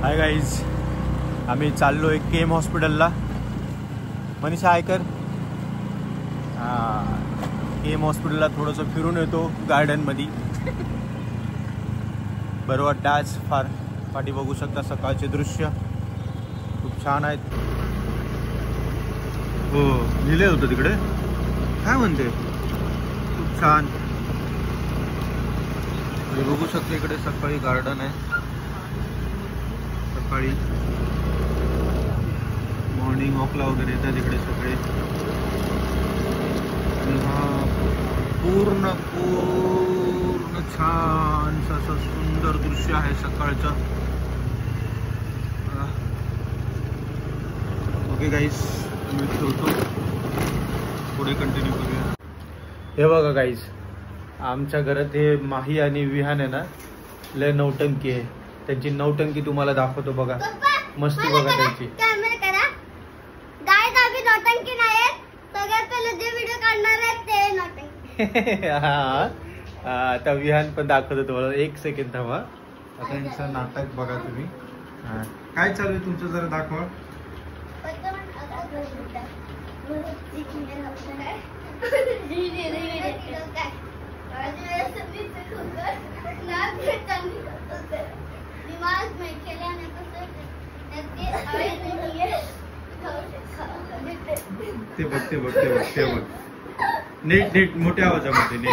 Hi guys, आम्ही चाललो आहे केम हॉस्पिटलला. मनीषा आयकर. केम हॉस्पिटलला थोडंसं फिरून येतो गार्डनमध्ये. बरं वाटतं आज फार. पाठी बघू शकता सकाळचे दृश्य खूप छान आहेत. हो, लिहिले होतं तिकडे काय म्हणते, खूप छान. बघू शकता इकडे सकाळी गार्डन आहे. सकाळी मॉर्निंग वॉकला वगैरे येतात इकडे सगळे. पूर्ण पूर्ण छान असं सुंदर दृश्य आहे सकाळचं. ओके गाईस, मी ठेवतो, पुढे कंटिन्यू करूया. हे बघा गाईस, आमच्या घरात हे माही आणि विहान आहे ना, लय नौटंकी आहे. त्यांची नौटंकी तुम्हाला दाखवतो बघा. मस्ती बघा त्यांची. आता विहान पण दाखवतो तुम्हाला. एक सेकंड थांबा. आता यांचं नाटक बघा तुम्ही. काय चालू आहे तुमचं, जरा दाखवा. ते बघ ते बघ ते बघ ते बघ. नीट नीट मोठ्या आवाजामध्ये नीट.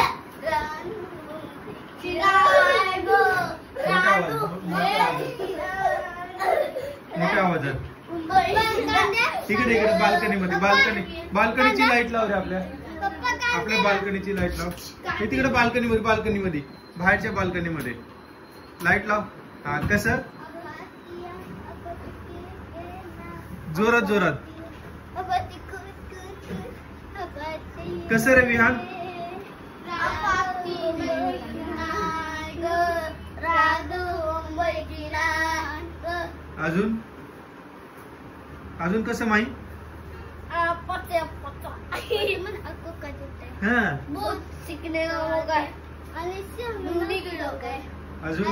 मोठ्या आवाजात. इकडे इकडे बाल्कनीमध्ये. बाल्कनीची लाईट लाव रे. आपल्या बाल्कनीची लाईट लाव. हे तिकडे बाल्कनीमध्ये. बाल्कनीमध्ये बाहेरच्या बाल्कनीमध्ये लाईट लाव. हा, कसं जोरात जोरात. कसं रे विहान. अजून अजून कसं माही. अजून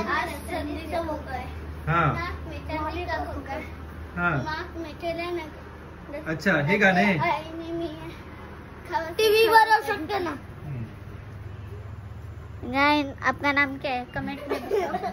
अच्छा, हे गाणे टीवी वर शकते ना. आपका नाम क्या है, कमेंट में बताओ.